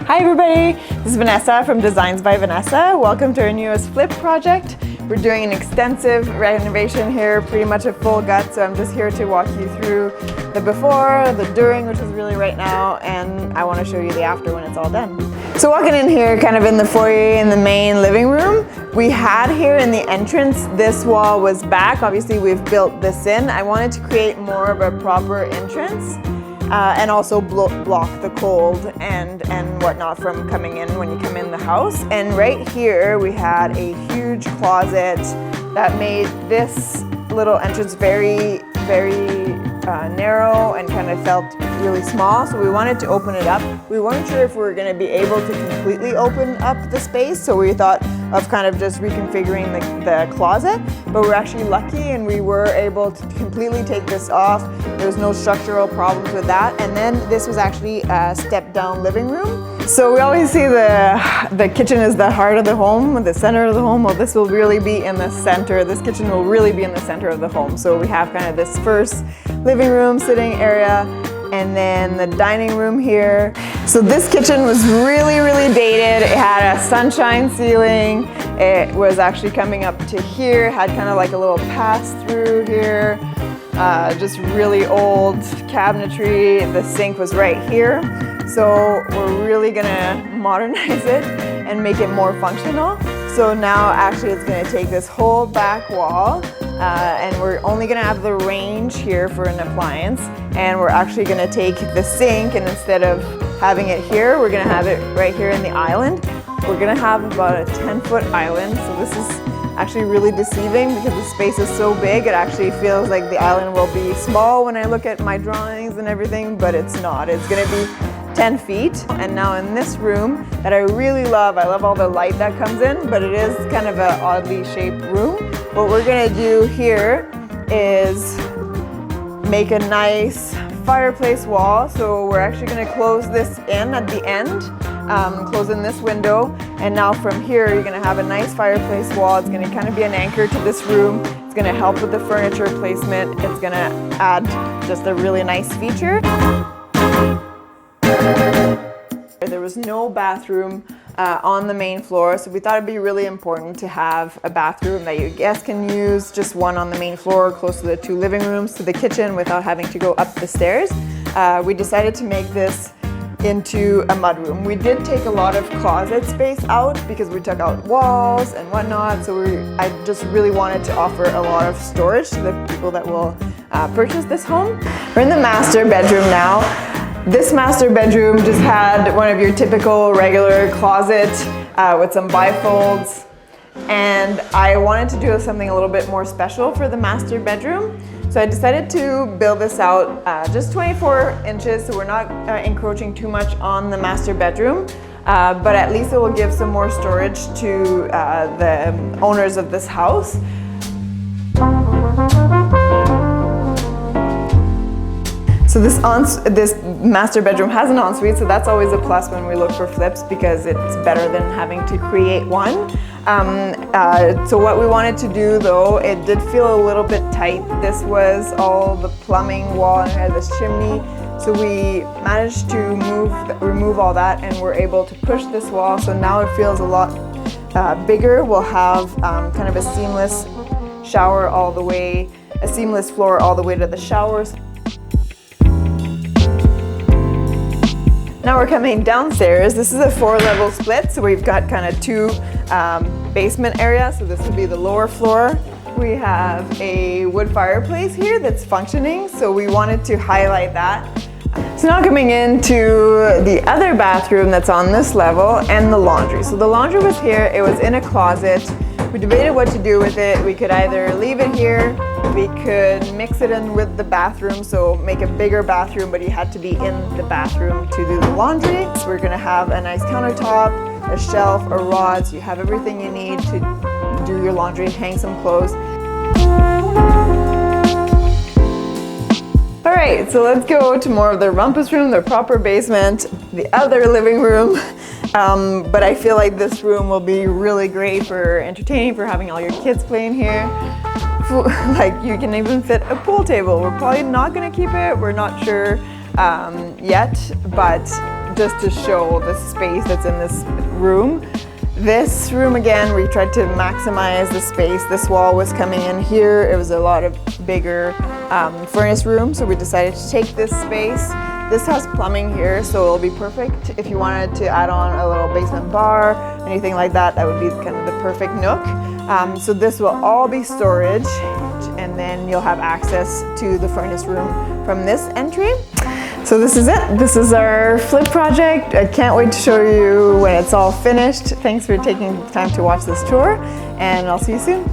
Hi everybody, this is Vanessa from Designs by Vanessa. Welcome to our newest flip project. We're doing an extensive renovation here, pretty much a full gut, so I'm just here to walk you through the before, the during, which is really right now, and I want to show you the after when it's all done. So walking in here, kind of in the foyer in the main living room, we had here in the entrance, this wall was back. Obviously we've built this in. I wanted to create more of a proper entrance. And also block the cold and whatnot from coming in when you come in the house. And right here we had a huge closet that made this little entrance very narrow and kind of felt really small. So we wanted to open it up. We weren't sure if we were going to be able to completely open up the space, so we thought of kind of just reconfiguring the closet, but we're actually lucky and we were able to completely take this off. There was no structural problems with that. And then this was actually a step down living room. So we always see the kitchen is the heart of the home, the center of the home. Well, this will really be in the center. This kitchen will really be in the center of the home. So we have kind of this first living room sitting area, and then the dining room here. So this kitchen was really dated. It had a sunshine ceiling. It was actually coming up to here, had kind of like a little pass through here. Just really old cabinetry. The sink was right here. So we're really gonna modernize it and make it more functional. So now actually it's gonna take this whole back wall and we're only gonna have the range here for an appliance, and we're actually gonna take the sink, and instead of having it here, we're gonna have it right here in the island. We're gonna have about a 10-foot island. So this is actually really deceiving because the space is so big. It actually feels like the island will be small when I look at my drawings and everything, but it's not. It's gonna be 10 feet. And now in this room that I really love, I love all the light that comes in, but it is kind of an oddly shaped room. What we're gonna do here is make a nice fireplace wall. So we're actually gonna close this in at the end, close in this window. And now from here, you're gonna have a nice fireplace wall. It's gonna kind of be an anchor to this room. It's gonna help with the furniture placement. It's gonna add just a really nice feature. There was no bathroom on the main floor, so we thought it'd be really important to have a bathroom that your guests can use, just one on the main floor close to the two living rooms to the kitchen without having to go up the stairs. We decided to make this into a mudroom. We did take a lot of closet space out because we took out walls and whatnot, so I just really wanted to offer a lot of storage to the people that will purchase this home. We're in the master bedroom now. This master bedroom just had one of your typical regular closet with some bifolds, and I wanted to do something a little bit more special for the master bedroom. So I decided to build this out just 24 inches, so we're not encroaching too much on the master bedroom, but at least it will give some more storage to the owners of this house. So this master bedroom has an ensuite, so that's always a plus when we look for flips because it's better than having to create one. So what we wanted to do though, it did feel a little bit tight. This was all the plumbing wall and it had this chimney. So we managed to remove all that, and we're able to push this wall. So now it feels a lot bigger. We'll have kind of a seamless shower all the way, a seamless floor all the way to the showers. Now we're coming downstairs. This is a 4-level split, so we've got kind of two basement areas. So this would be the lower floor. We have a wood fireplace here that's functioning, so we wanted to highlight that. So now coming into the other bathroom that's on this level, and the laundry. So the laundry was here, it was in a closet. We debated what to do with it. We could either leave it here, we could mix it in with the bathroom, so make a bigger bathroom, but you had to be in the bathroom to do the laundry. So we're gonna have a nice countertop, a shelf, a rod, so you have everything you need to do your laundry, hang some clothes. All right, so let's go to more of the rumpus room, the proper basement, the other living room. But I feel like this room will be really great for entertaining, for having all your kids playing here. Like you can even fit a pool table. We're probably not gonna keep it, we're not sure yet, but just to show the space that's in this room. This room, again, we tried to maximize the space. This wall was coming in here. It was a lot of bigger furnace room, so we decided to take this space. This has plumbing here, so it'll be perfect if you wanted to add on a little basement bar, anything like that. That would be kind of the perfect nook. So this will all be storage, and then you'll have access to the furnace room from this entry. So this is it. This is our flip project. I can't wait to show you when it's all finished. Thanks for taking the time to watch this tour, and I'll see you soon.